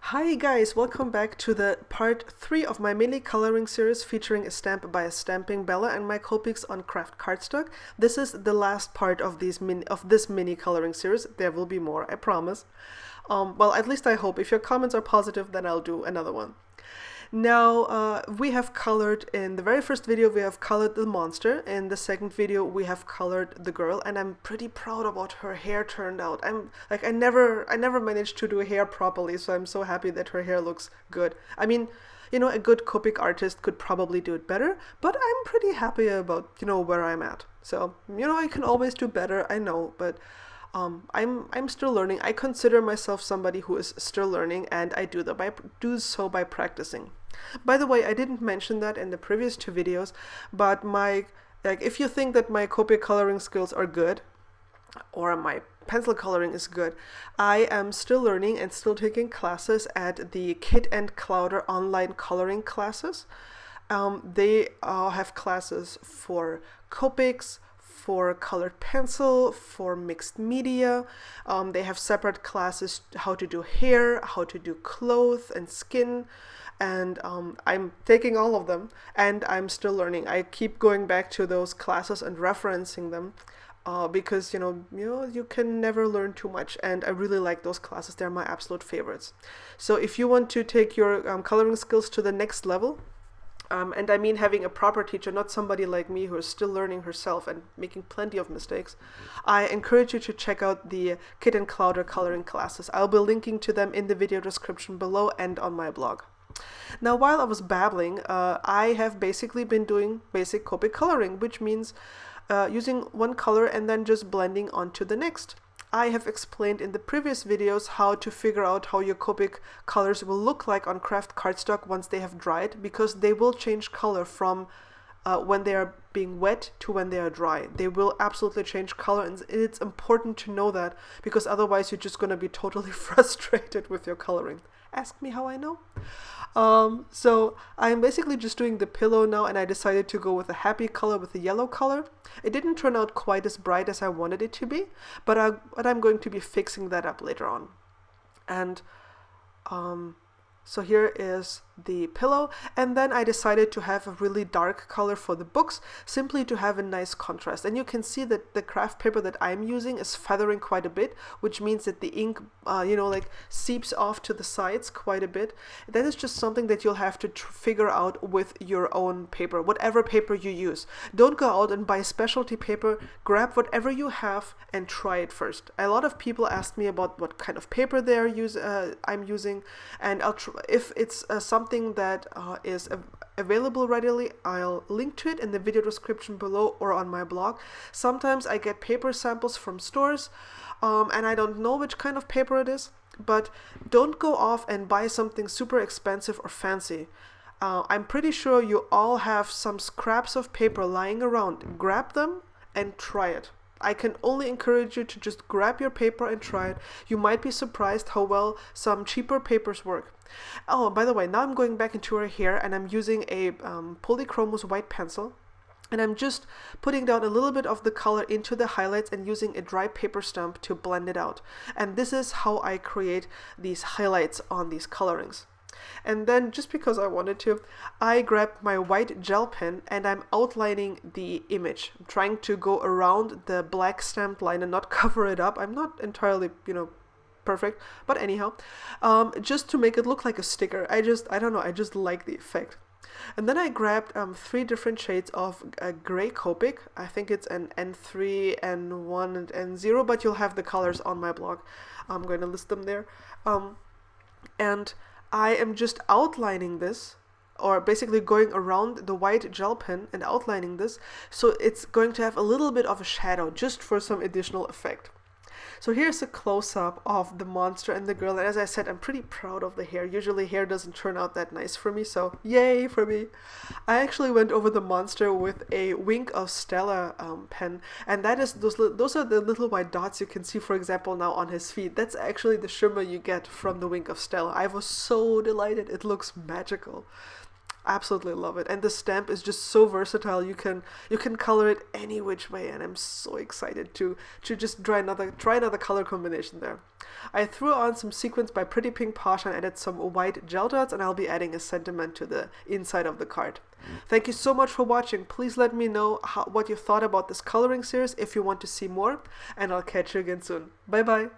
Hi guys, welcome back to the part 3 of my mini coloring series featuring a stamp by a stamping Bella and my Copics on Kraft cardstock. This is the last part of this mini coloring series. There will be more, I promise. Well, at least I hope. If your comments are positive, then I'll do another one. Now, we have colored, in the very first video, we have colored the monster. In the second video, we have colored the girl, and I'm pretty proud about her hair turned out. I never managed to do hair properly, so I'm so happy that her hair looks good. I mean, a good Copic artist could probably do it better, but I'm pretty happy about, where I'm at. So, I can always do better, I know, but I'm still learning. I consider myself somebody who is still learning, and I do so by practicing. By the way, I didn't mention that in the previous two videos, but if you think that my Copic coloring skills are good, or my pencil coloring is good, I am still learning and still taking classes at the Kit and Clowder online coloring classes. They have classes for Copics, for colored pencil, for mixed media. They have separate classes how to do hair, how to do clothes and skin, and I'm taking all of them, and I'm still learning. I keep going back to those classes and referencing them. Because you can never learn too much, and I really like those classes. They're my absolute favorites. So if you want to take your coloring skills to the next level, and I mean having a proper teacher, not somebody like me who is still learning herself and making plenty of mistakes, I encourage you to check out the Kit and Clowder coloring classes. I'll be linking to them in the video description below and on my blog. Now, while I was babbling, I have basically been doing basic Copic coloring, which means using one color and then just blending onto the next. I have explained in the previous videos how to figure out how your Copic colors will look like on Kraft cardstock once they have dried, because they will change color from when they are being wet to when they are dry. They will absolutely change color, and it's important to know that, because otherwise you're just going to be totally frustrated with your coloring. Ask me how I know. So I'm basically just doing the pillow now, and I decided to go with a happy color, with a yellow color. It didn't turn out quite as bright as I wanted it to be, but I'm going to be fixing that up later on. And so here is the pillow, and then I decided to have a really dark color for the books, simply to have a nice contrast. And you can see that the craft paper that I'm using is feathering quite a bit, which means that the ink, seeps off to the sides quite a bit. That is just something that you'll have to figure out with your own paper, whatever paper you use. Don't go out and buy specialty paper. Grab whatever you have and try it first. A lot of people ask me about what kind of paper I'm using, and if it's something that is available readily, I'll link to it in the video description below or on my blog. Sometimes I get paper samples from stores, and I don't know which kind of paper it is, but don't go off and buy something super expensive or fancy. I'm pretty sure you all have some scraps of paper lying around. Grab them and try it. I can only encourage you to just grab your paper and try it. You might be surprised how well some cheaper papers work. Oh, by the way, now I'm going back into her hair, and I'm using a polychromos white pencil, and I'm just putting down a little bit of the color into the highlights and using a dry paper stump to blend it out. And this is how I create these highlights on these colorings. And then, just because I wanted to, I grabbed my white gel pen and I'm outlining the image. I'm trying to go around the black stamped line and not cover it up. I'm not entirely, perfect, but anyhow, just to make it look like a sticker. I don't know, I just like the effect. And then I grabbed 3 different shades of gray Copic. I think it's an N3, N1, and N0, but you'll have the colors on my blog. I'm going to list them there. And I am just outlining this, or basically going around the white gel pen and outlining this, so it's going to have a little bit of a shadow, just for some additional effect. So here's a close-up of the monster and the girl, and as I said, I'm pretty proud of the hair. Usually hair doesn't turn out that nice for me, so yay for me. I actually went over the monster with a Wink of Stella pen, and that is those are the little white dots you can see, for example, now on his feet. That's actually the shimmer you get from the Wink of Stella. I was so delighted. It looks magical. Absolutely love it. And the stamp is just so versatile. You can color it any which way, and I'm so excited to just try another color combination there. I threw on some sequins by Pretty Pink Posh and added some white gel dots, and I'll be adding a sentiment to the inside of the card. Thank you so much for watching. Please let me know what you thought about this coloring series if you want to see more, and I'll catch you again soon. Bye bye.